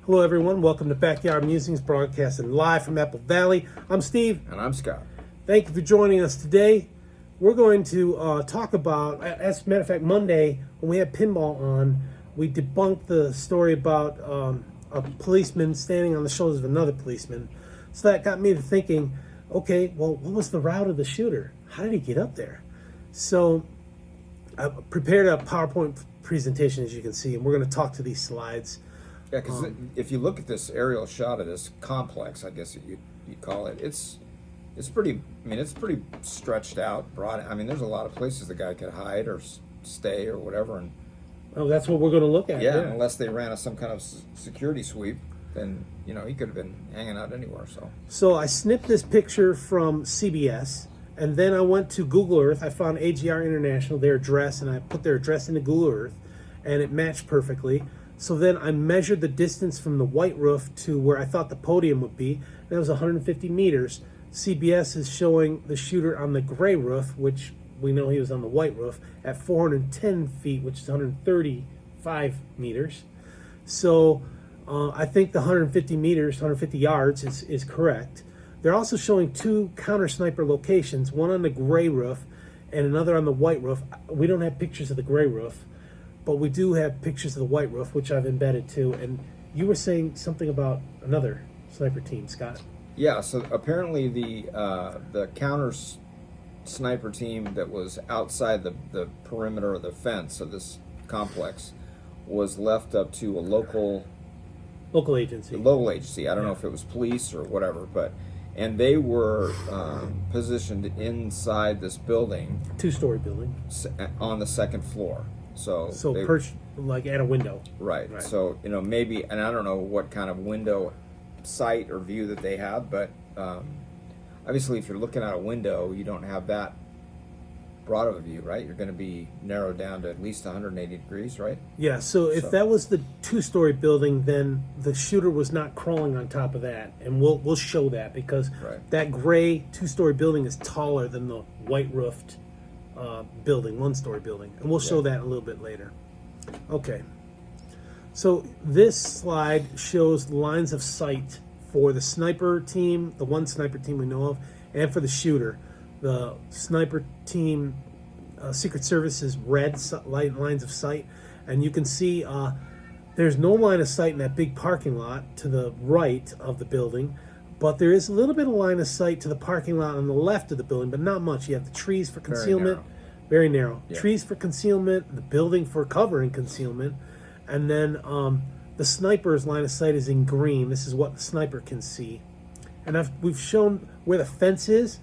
Hello, everyone. Welcome to Backyard Musings, broadcasting live from Apple Valley. I'm Steve. And I'm Scott. Thank you for joining us today. We're going to talk about, as a matter of fact, Monday, when we had pinball on, we debunked the story about a policeman standing on the shoulders of another policeman. So that got me to thinking, okay, well, what was the route of the shooter? How did he get up there? So I prepared a PowerPoint presentation, as you can see, and we're going to talk to these slides. Yeah, because if you look at this aerial shot of this complex, I guess you'd call it, it's pretty. I mean, it's pretty stretched out, broad. I mean, there's a lot of places the guy could hide or stay or whatever. And oh, that's what we're going to look at. yeah, unless they ran some kind of security sweep, then he could have been hanging out anywhere. So I snipped this picture from CBS, and then I went to Google Earth. I found AGR International, their address, and I put their address into Google Earth, and it matched perfectly. So then I measured the distance from the white roof to where I thought the podium would be. That was 150 meters. CBS is showing the shooter on the gray roof, which we know he was on the white roof, at 410 feet, which is 135 meters. So I think the 150 meters, 150 yards is correct. They're also showing two counter sniper locations, one on the gray roof and another on the white roof. We don't have pictures of the gray roof, but we do have pictures of the white roof, which I've embedded too. And you were saying something about another sniper team, Scott. Yeah. So apparently the counter sniper team that was outside the perimeter of the fence of this complex was left up to a local agency. Local agency. I don't know if it was police or whatever, and they were positioned inside this building, two-story building, on the second floor. So they perched like at a window. Right. So maybe, and I don't know what kind of window sight or view that they had, but obviously if you're looking out a window, you don't have that broad of a view, right? You're going to be narrowed down to at least 180 degrees, right? Yeah. So if that was the two-story building, then the shooter was not crawling on top of that, and we'll show that because that gray two-story building is taller than the white-roofed building, one-story building, and we'll show that a little bit later. Okay. So this slide shows lines of sight for the sniper team, the one sniper team we know of, and for the shooter. The sniper team, Secret Service's red lines of sight, and you can see there's no line of sight in that big parking lot to the right of the building, but there is a little bit of line of sight to the parking lot on the left of the building, but not much. You have the trees for concealment, very narrow. Yeah. Trees for concealment, the building for cover and concealment, and then the sniper's line of sight is in green. This is what the sniper can see, and we've shown where the fence is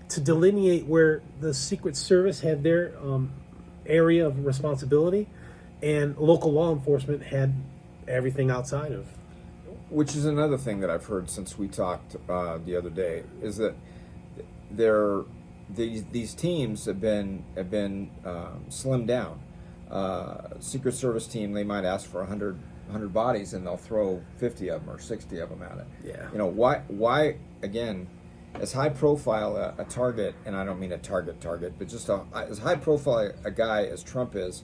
to delineate where the Secret Service had their area of responsibility, and local law enforcement had everything outside of. Which is another thing that I've heard since we talked the other day, is that these teams have been slimmed down. Secret Service team, they might ask for 100 bodies, and they'll throw 50 of them or 60 of them at it. Yeah. Why again? As high profile a target, and I don't mean a target, but just as high profile a guy as Trump is,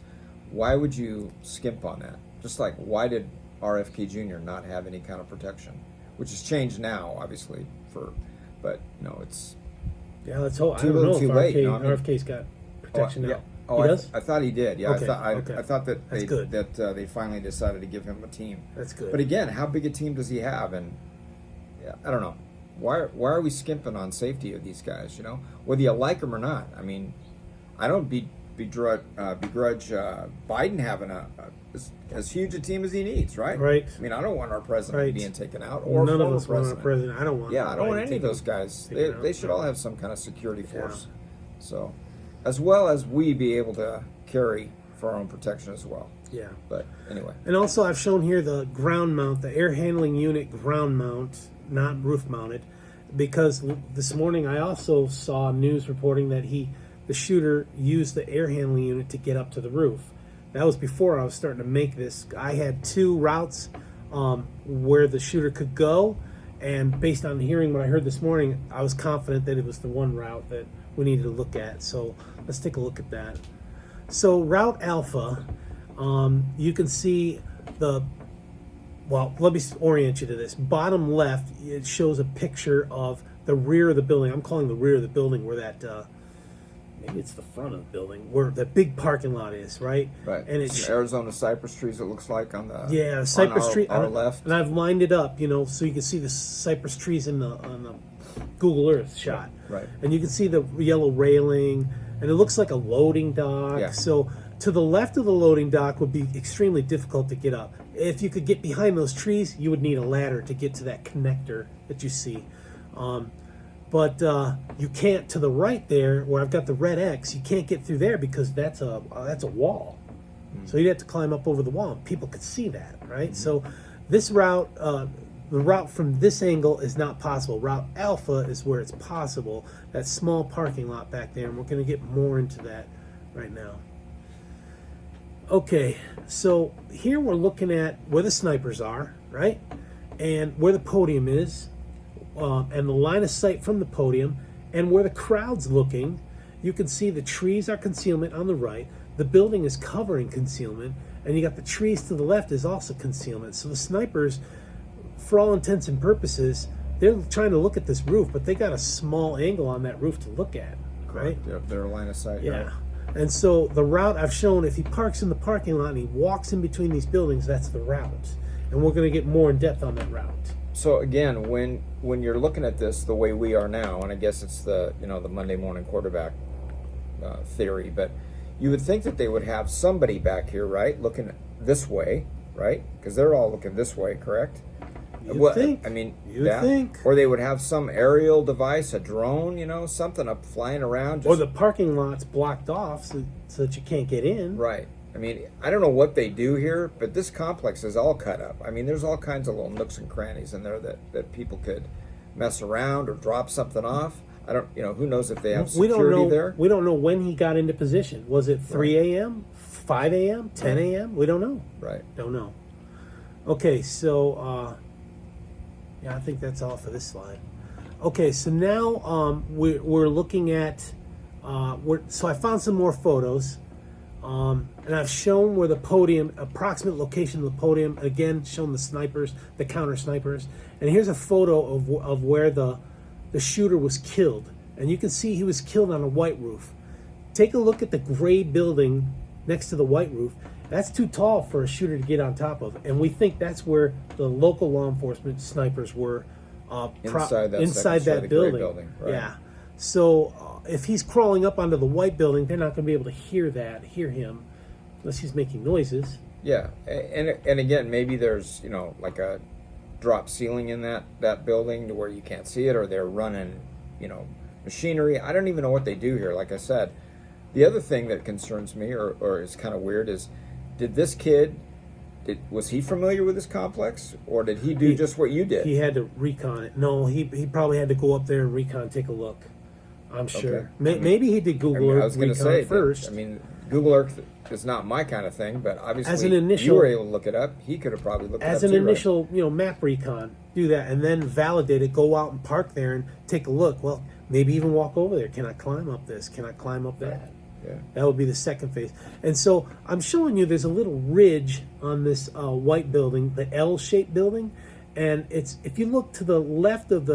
why would you skimp on that? Just like, why did RFK Jr. not have any kind of protection? Which has changed now, obviously, but it's let's hope. too little, too late. RFK's got protection now. Oh, he does? I thought he did. Yeah, okay. I thought that they they finally decided to give him a team. That's good. But again, how big a team does he have? And I don't know. Why are we skimping on safety of these guys? Whether you like them or not. I mean, I don't begrudge Biden having as huge a team as he needs, right? Right. I mean, I don't want our president being taken out, or none of former us want our president. I don't want. Yeah, I don't want any of those guys. They should all have some kind of security force. So, as well as we be able to carry for our own protection as well. Yeah. But anyway. And also, I've shown here the ground mount, the air handling unit ground mount, not roof mounted, because this morning I also saw news reporting that the shooter used the air handling unit to get up to the roof. That was before I was starting to make this. I had two routes where the shooter could go, and based on hearing what I heard this morning, I was confident that it was the one route that we needed to look at. So let's take a look at that. So Route Alpha, you can see the well, let me orient you to this. Bottom left, it shows a picture of the rear of the building. I'm calling the rear of the building where that, maybe it's the front of the building, where the big parking lot is, right? Right. And it's some Arizona cypress trees, it looks like, on the cypress tree our left. And I've lined it up, so you can see the cypress trees on the Google Earth shot. Right. And you can see the yellow railing, and it looks like a loading dock. Yeah. So to the left of the loading dock would be extremely difficult to get up. If you could get behind those trees, you would need a ladder to get to that connector that you see. But you can't to the right there, where I've got the red X. You can't get through there because that's a wall. So you'd have to climb up over the wall, and people could see that, right? So this route, the route from this angle is not possible. Route Alpha is where it's possible. That small parking lot back there, and we're going to get more into that right now. Okay, so here we're looking at where the snipers are, right? And where the podium is, and the line of sight from the podium, and where the crowd's looking. You can see the trees are concealment on the right. The building is covering concealment, and you got the trees to the left is also concealment. So the snipers, for all intents and purposes, they're trying to look at this roof, but they got a small angle on that roof to look at, right? Their line of sight. Yeah. Right? And so the route I've shown, if he parks in the parking lot and he walks in between these buildings, that's the route. And we're going to get more in depth on that route. So again, when you're looking at this the way we are now, and I guess it's the the Monday morning quarterback theory, but you would think that they would have somebody back here, right, looking this way, right? Because they're all looking this way, correct? You'd think. I mean, You'd think. Or they would have some aerial device, a drone, something up flying around. Or the parking lot's blocked off so that you can't get in. Right. I mean, I don't know what they do here, but this complex is all cut up. I mean, there's all kinds of little nooks and crannies in there that people could mess around or drop something off. I don't, who knows if they have security there. We don't know when he got into position. Was it 3 a.m., 5 a.m., 10 a.m.? We don't know. Right. Don't know. Okay, so, yeah, I think that's all for this slide. Okay, so now we're looking at, so I found some more photos. And I've shown where the podium, approximate location of the podium, again, shown the snipers, the counter snipers. And here's a photo of where the shooter was killed. And you can see he was killed on a white roof. Take a look at the gray building next to the white roof. That's too tall for a shooter to get on top of. And we think that's where the local law enforcement snipers were inside that building. Right. Yeah. So if he's crawling up onto the white building, they're not going to be able to hear him, unless he's making noises. Yeah, and again, maybe there's like a drop ceiling in that building to where you can't see it, or they're running machinery. I don't even know what they do here. Like I said, the other thing that concerns me, or is kind of weird, is did this kid? Was he familiar with this complex, or did he do just what you did? He had to recon it. No, he probably had to go up there and recon, take a look. I'm sure. Okay. Maybe he did Google Earth. I was going to say first. Google Earth is not my kind of thing, but obviously as an initial, you were able to look it up. He could have probably looked it up as an too, initial, right? Map recon. Do that and then validate it. Go out and park there and take a look. Well, maybe even walk over there. Can I climb up this? Can I climb up that? Yeah. That would be the second phase. And so I'm showing you there's a little ridge on this white building, the L-shaped building, and if you look to the left of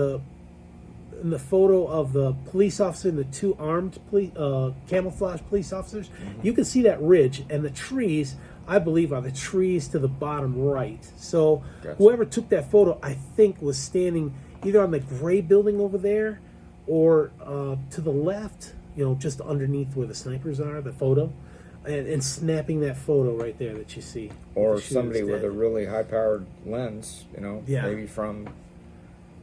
in the photo of the police officer and the two armed camouflage police officers, you can see that ridge, and the trees, I believe, are the trees to the bottom right. So Gotcha. Whoever took that photo, I think, was standing either on the gray building over there or to the left, just underneath where the snipers are, the photo, and snapping that photo right there that you see. Or somebody with a really high-powered lens, Yeah. maybe from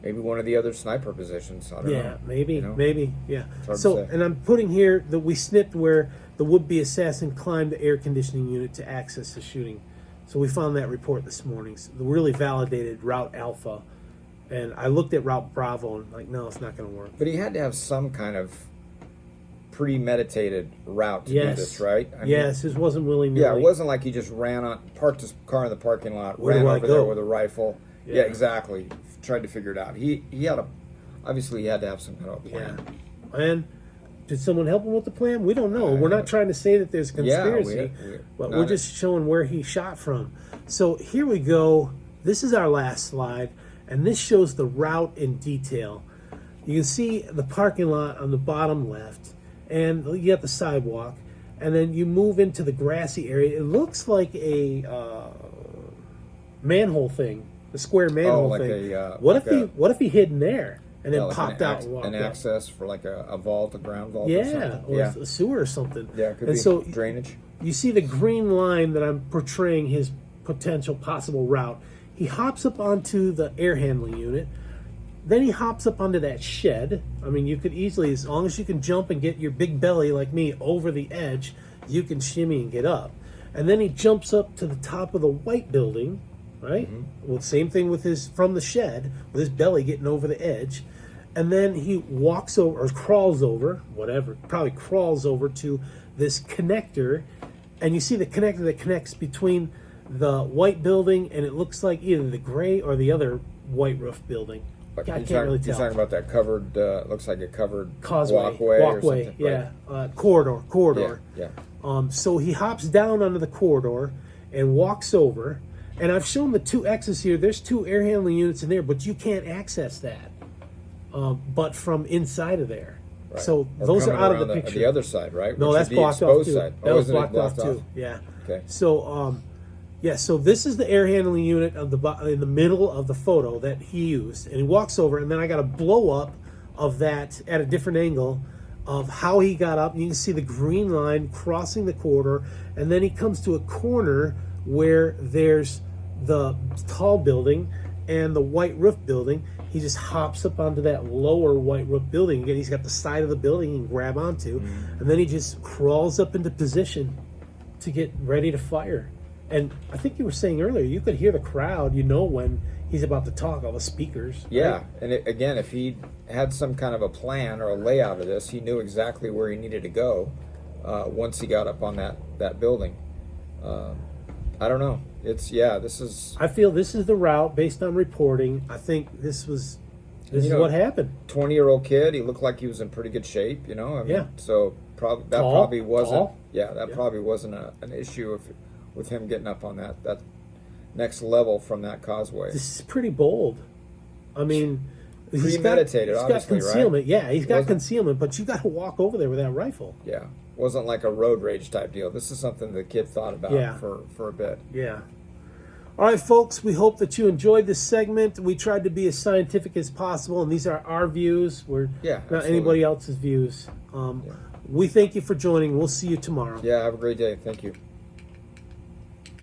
one of the other sniper positions. I don't know. Yeah, maybe, yeah. It's hard So, to say. and I'm putting here that we snipped where the would-be assassin climbed the air conditioning unit to access the shooting. So we found that report this morning. So the really validated Route Alpha. And I looked at Route Bravo and no, it's not going to work. But he had to have some kind of premeditated route to do this, right? Yes, it wasn't willy-nilly. Yeah, it wasn't like he just parked his car in the parking lot, Where ran do I over go? there with a rifle. Yeah. Yeah, exactly. Tried to figure it out. He had obviously he had to have some kind of plan. Yeah. And did someone help him with the plan? We don't know. We're not trying to say that there's a conspiracy, but we're just showing where he shot from. So here we go This is our last slide, and this shows the route in detail. You can see the parking lot on the bottom left, and you got the sidewalk, and then you move into the grassy area. It looks like a manhole thing, the square manhole like thing. a, what if he hid in there and then like popped out and walked an up? access for like a vault, a ground vault, or Yeah, something. or Yeah, a sewer or something. yeah, it could and be so drainage. you see the green line that I'm portraying his potential possible route. He hops up onto the air handling unit. Then he hops up onto that shed. I mean, you could easily, as long as you can jump and get your big belly like me over the edge, you can shimmy and get up. And then he jumps up to the top of the white building, right? Well, same thing with his, from the shed, with his belly getting over the edge. And then he walks over, or crawls over, whatever, probably crawls over to this connector. And you see the connector that connects between the white building and it looks like either the gray or the other white roof building. I can't really tell. You're talking about that covered, looks like a covered Causeway, walkway or something. yeah, Right. corridor. Yeah. So he hops down onto the corridor and walks over. And I've shown the two X's here. There's two air handling units in there, but you can't access that. But from inside of there. Right. So Or those are coming out of the around picture. The other side, right? No, Which that's would be blocked off exposed too. side. That Oh, was isn't it blocked off blocked too. Yeah. Okay. So, so this is the air handling unit of in the middle of the photo that he used, and he walks over, and then I got a blow up of that at a different angle of how he got up. You can see the green line crossing the corridor, and then he comes to a corner where there's the tall building and the white roof building. He just hops up onto that lower white roof building. Again, he's got the side of the building he can grab onto, and then he just crawls up into position to get ready to fire. And I think you were saying earlier, you could hear the crowd, when he's about to talk, all the speakers. Yeah, right? and again, if he had some kind of a plan or a layout of this, he knew exactly where he needed to go once he got up on that building. I don't know. This is... I feel this is the route based on reporting. I think this is what happened. 20-year-old kid, he looked like he was in pretty good shape, I mean, Yeah. So Tall, probably wasn't... tall. Yeah, that probably wasn't an issue with him getting up on that next level from that causeway. This is pretty bold. I mean, Premeditated, he's got obviously, concealment. right? Yeah, he's got concealment, but you got to walk over there with that rifle. Yeah, wasn't like a road rage type deal. This is something the kid thought about for a bit. Yeah. All right, folks, we hope that you enjoyed this segment. We tried to be as scientific as possible, and these are our views. We're not absolutely. anybody else's views. We thank you for joining. We'll see you tomorrow. Yeah, have a great day. Thank you.